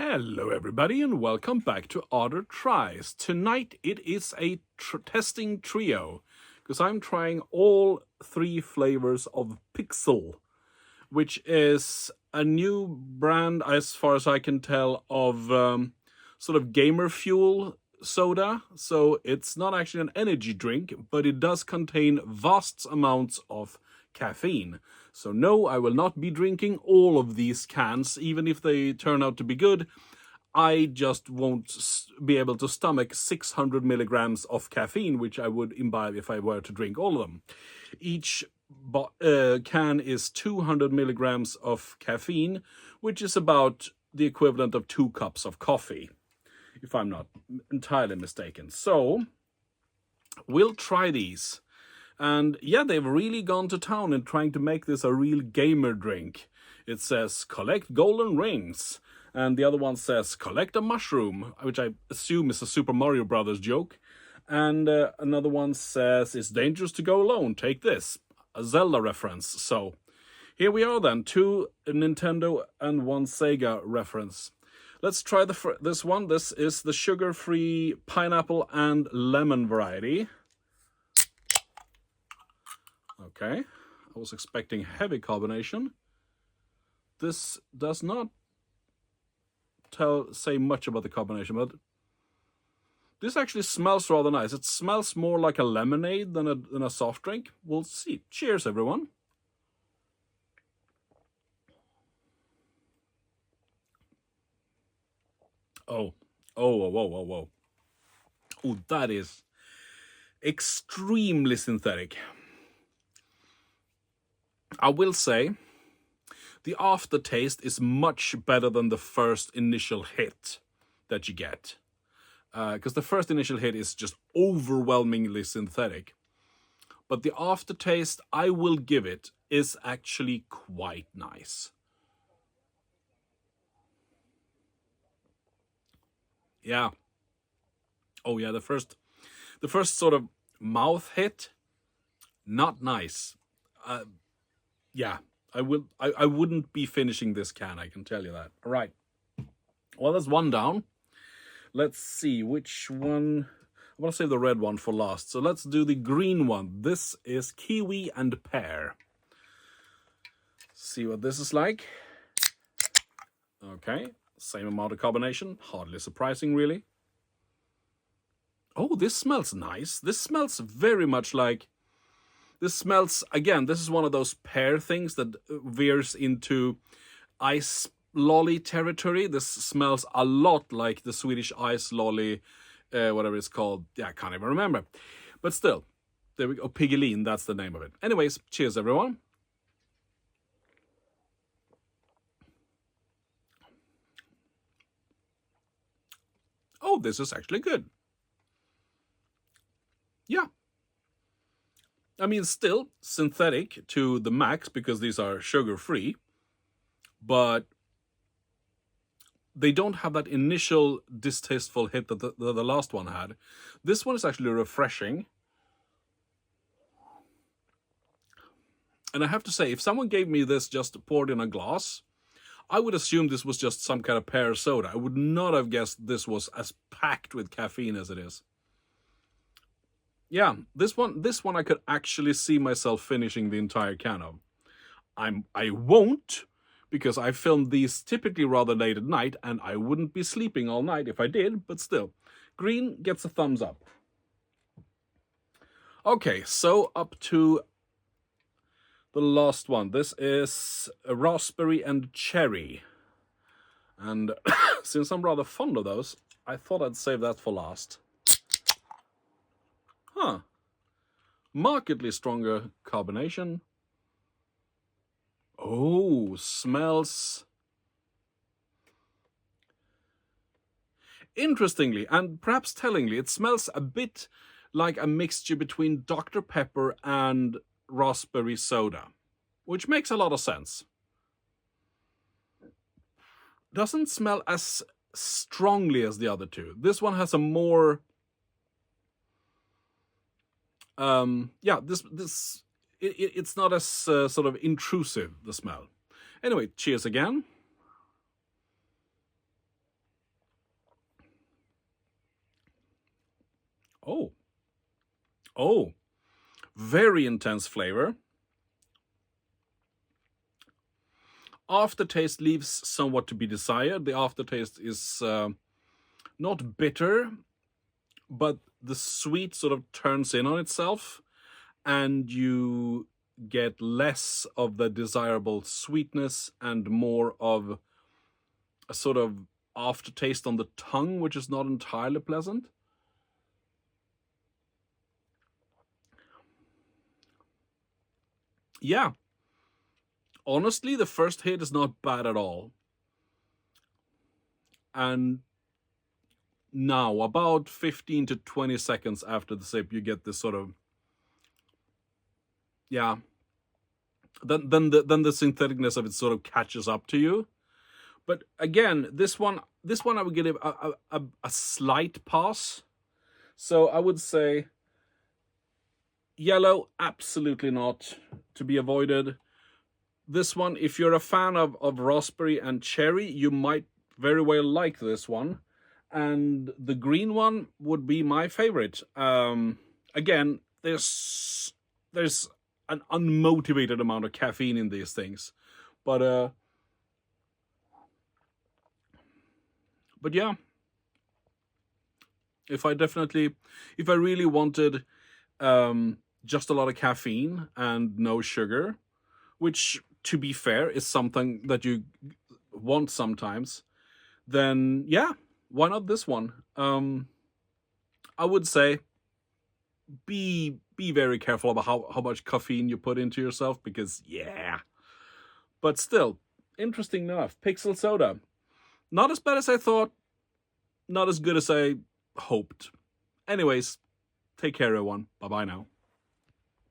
Hello everybody and welcome back to Ottar Tries. Tonight it is a testing trio because I'm trying all three flavors of PXL, which is a new brand as far as I can tell of sort of gamer fuel soda. So it's not actually an energy drink, but it does contain vast amounts of caffeine. So no, I will not be drinking all of these cans, even if they turn out to be good. I just won't be able to stomach 600 milligrams of caffeine, which I would imbibe if I were to drink all of them. Each can is 200 milligrams of caffeine, which is about the equivalent of 2 cups of coffee, if I'm not entirely mistaken. So we'll try these. And yeah, they've really gone to town in trying to make this a real gamer drink. It says, collect golden rings. And the other one says, collect a mushroom, which I assume is a Super Mario Brothers joke. And another one says, it's dangerous to go alone, take this. A Zelda reference. So here we are then, 2 Nintendo and 1 Sega reference. Let's try this one. This is the sugar-free pineapple and lemon variety. Okay, I was expecting heavy carbonation. This does not say much about the carbonation, but this actually smells rather nice. It smells more like a lemonade than a soft drink. We'll see. Cheers, everyone. Oh, whoa. Oh, that is extremely synthetic. I will say the aftertaste is much better than the first initial hit that you get. Because the first initial hit is just overwhelmingly synthetic. But the aftertaste, I will give it, is actually quite nice. Yeah. Oh yeah, the first sort of mouth hit, not nice. Yeah, I wouldn't be finishing this can, I can tell you that. All right. Well, there's one down. Let's see which one. I want to save the red one for last. So let's do the green one. This is kiwi and pear. See what this is like. Okay, same amount of carbonation. Hardly surprising, really. Oh, this smells nice. This smells very much like... This smells, again, this is one of those pear things that veers into ice lolly territory. This smells a lot like the Swedish ice lolly, whatever it's called. Yeah, I can't even remember. But still, there we go. Piggelin, that's the name of it. Anyways, cheers, everyone. Oh, this is actually good. Yeah. I mean, still synthetic to the max because these are sugar-free, but they don't have that initial distasteful hit that the last one had. This one is actually refreshing. And I have to say, if someone gave me this just poured in a glass, I would assume this was just some kind of pear soda. I would not have guessed this was as packed with caffeine as it is. Yeah, this one I could actually see myself finishing the entire can of. I won't, because I filmed these typically rather late at night, and I wouldn't be sleeping all night if I did, but still. Green gets a thumbs up. Okay, so up to the last one. This is a raspberry and cherry. And since I'm rather fond of those, I thought I'd save that for last. Huh. Markedly stronger carbonation. Oh, smells... Interestingly, and perhaps tellingly, it smells a bit like a mixture between Dr. Pepper and raspberry soda, which makes a lot of sense. Doesn't smell as strongly as the other two. This one has a more... it's not as sort of intrusive, the smell. Anyway, cheers again. Oh, oh, very intense flavor. Aftertaste leaves somewhat to be desired. The aftertaste is not bitter, but the sweet sort of turns in on itself, and you get less of the desirable sweetness and more of a sort of aftertaste on the tongue, which is not entirely pleasant. Yeah, honestly, the first hit is not bad at all. And now, about 15 to 20 seconds after the sip, you get this sort of, yeah, then the syntheticness of it sort of catches up to you. But again, this one I would give it a slight pass. So I would say yellow, absolutely not, to be avoided. This one, if you're a fan of raspberry and cherry, you might very well like this one. And the green one would be my favorite. Again, there's an unmotivated amount of caffeine in these things. But yeah, if I really wanted just a lot of caffeine and no sugar, which, to be fair, is something that you want sometimes, then yeah, why not this one? I would say be very careful about how much caffeine you put into yourself, because yeah. But still, interesting enough. PXL soda. Not as bad as I thought, not as good as I hoped. Anyways, take care everyone. Bye-bye now.